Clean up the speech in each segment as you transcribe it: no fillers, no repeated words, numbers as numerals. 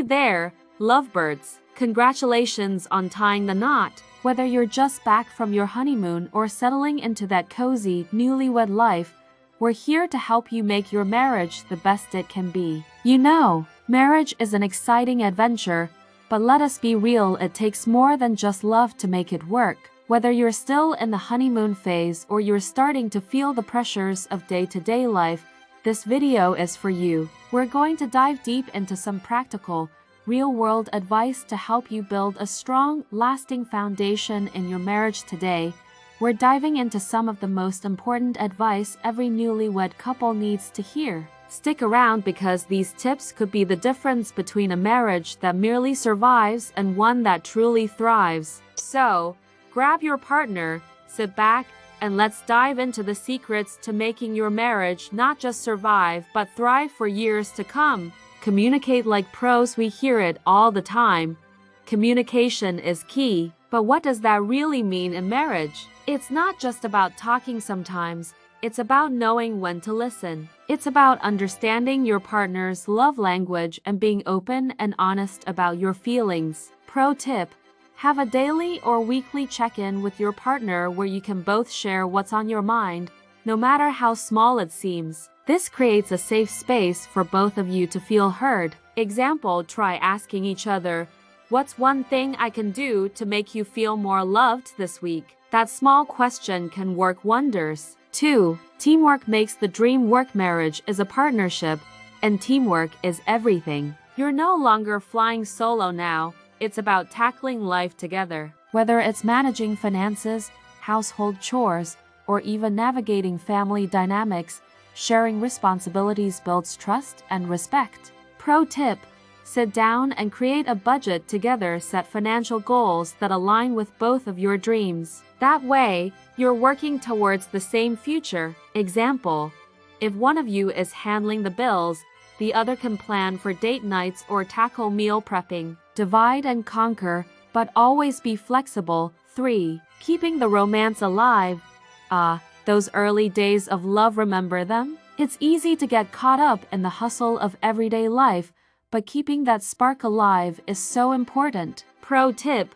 there, lovebirds. Congratulations on tying the knot. Whether you're just back from your honeymoon or settling into that cozy, newlywed life, we're here to help you make your marriage the best it can be. You know, marriage is an exciting adventure, but let us be real, it takes more than just love to make it work. Whether you're still in the honeymoon phase or you're starting to feel the pressures of day-to-day life, this video is for you. We're going to dive deep into some practical, real-world advice to help you build a strong, lasting foundation in your marriage today. We're diving into some of the most important advice every newlywed couple needs to hear. Stick around because these tips could be the difference between a marriage that merely survives and one that truly thrives. So, grab your partner, sit back, and let's dive into the secrets to making your marriage not just survive but thrive for years to come. Communicate like pros. We hear it all the time. Communication is key, but what does that really mean in marriage? It's not just about talking sometimes, it's about knowing when to listen. It's about understanding your partner's love language and being open and honest about your feelings. Pro tip: have a daily or weekly check-in with your partner where you can both share what's on your mind, no matter how small it seems. This creates a safe space for both of you to feel heard. Example, try asking each other, "What's one thing I can do to make you feel more loved this week?" That small question can work wonders. 2. Teamwork makes the dream work. Marriage is a partnership, and teamwork is everything. You're no longer flying solo now. It's about tackling life together. Whether it's managing finances, household chores, or even navigating family dynamics, sharing responsibilities builds trust and respect. Pro tip: sit down and create a budget together. Set financial goals that align with both of your dreams. That way, you're working towards the same future. Example, if one of you is handling the bills, the other can plan for date nights or tackle meal prepping. Divide and conquer, but always be flexible. 3. Keeping the romance alive. Those early days of love, remember them? It's easy to get caught up in the hustle of everyday life, but keeping that spark alive is so important. Pro tip: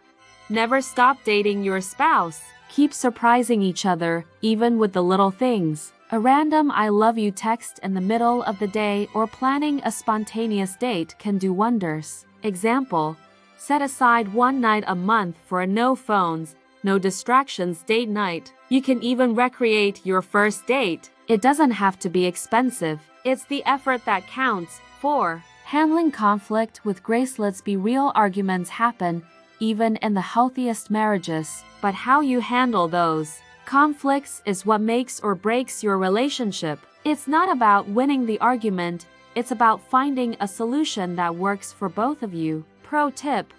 never stop dating your spouse. Keep surprising each other, even with the little things. A random "I love you" text in the middle of the day or planning a spontaneous date can do wonders. Example, set aside one night a month for a no phones, no distractions date night. You can even recreate your first date. It doesn't have to be expensive. It's the effort that counts. 4. Handling conflict with grace. Let's be real, arguments happen, even in the healthiest marriages. But how you handle those conflicts is what makes or breaks your relationship. It's not about winning the argument, it's about finding a solution that works for both of you. Pro tip: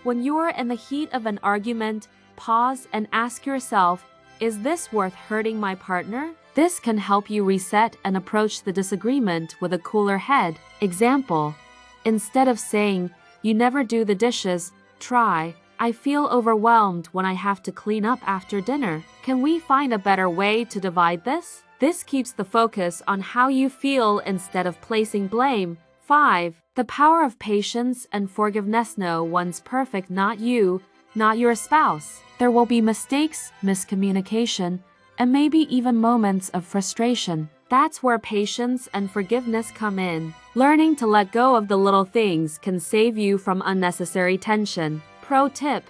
when you're in the heat of an argument, pause and ask yourself, is this worth hurting my partner? This can help you reset and approach the disagreement with a cooler head. Example, instead of saying, "You never do the dishes," try, "I feel overwhelmed when I have to clean up after dinner. Can we find a better way to divide this?" This keeps the focus on how you feel instead of placing blame. 5. The power of patience and forgiveness. No one's perfect, not you, not your spouse. There will be mistakes, miscommunication, and maybe even moments of frustration. That's where patience and forgiveness come in. Learning to let go of the little things can save you from unnecessary tension. Pro tip: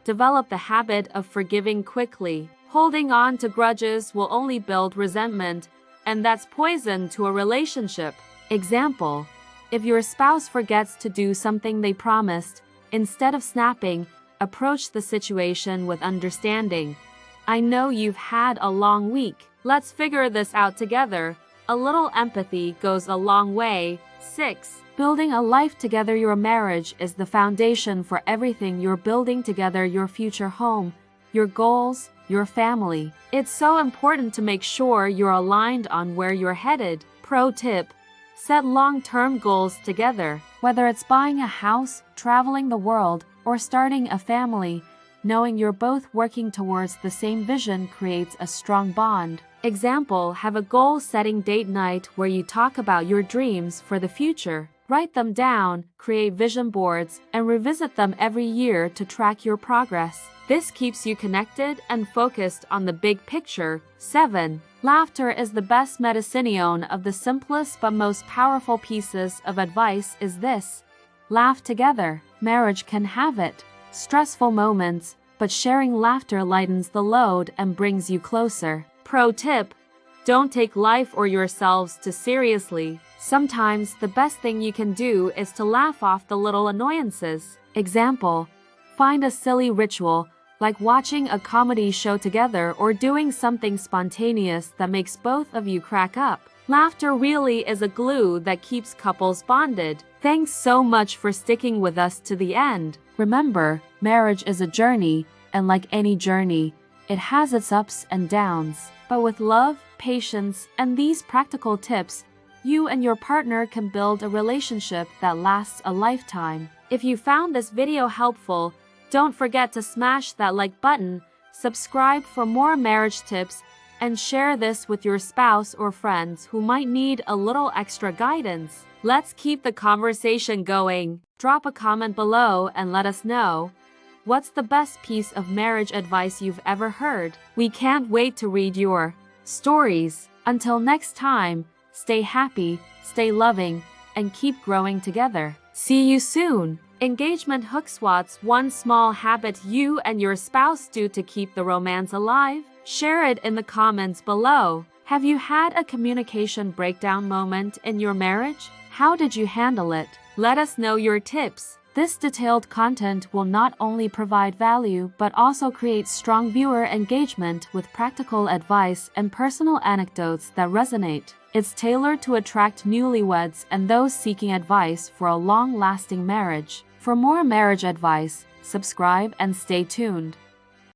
develop the habit of forgiving quickly. Holding on to grudges will only build resentment, and that's poison to a relationship. Example, if your spouse forgets to do something they promised, instead of snapping, approach the situation with understanding. "I know you've had a long week. Let's figure this out together." A little empathy goes a long way. 6. Building a life together. Your marriage is the foundation for everything you're building together: your future home, your goals, your family. It's so important to make sure you're aligned on where you're headed. Pro tip: set long-term goals together. Whether it's buying a house, traveling the world, or starting a family, knowing you're both working towards the same vision creates a strong bond. Example, have a goal-setting date night where you talk about your dreams for the future. Write them down, create vision boards, and revisit them every year to track your progress. This keeps you connected and focused on the big picture. 7. Laughter is the best medicine. Of the simplest but most powerful pieces of advice is this: laugh together. Marriage can have it. Stressful moments, but sharing laughter lightens the load and brings you closer. Pro tip: don't take life or yourselves too seriously. Sometimes the best thing you can do is to laugh off the little annoyances. Example: find a silly ritual, like watching a comedy show together or doing something spontaneous that makes both of you crack up. Laughter really is a glue that keeps couples bonded. Thanks so much for sticking with us to the end. Remember, marriage is a journey, and like any journey, it has its ups and downs. But with love, patience, and these practical tips, you and your partner can build a relationship that lasts a lifetime. If you found this video helpful, don't forget to smash that like button, subscribe for more marriage tips, and share this with your spouse or friends who might need a little extra guidance. Let's keep the conversation going. Drop a comment below and let us know, what's the best piece of marriage advice you've ever heard? We can't wait to read your stories. Until next time, stay happy, stay loving, and keep growing together. See you soon! Engagement hooks. What's one small habit you and your spouse do to keep the romance alive? Share it in the comments below. Have you had a communication breakdown moment in your marriage? How did you handle it? Let us know your tips. This detailed content will not only provide value but also create strong viewer engagement with practical advice and personal anecdotes that resonate. It's tailored to attract newlyweds and those seeking advice for a long-lasting marriage. For more marriage advice, subscribe and stay tuned.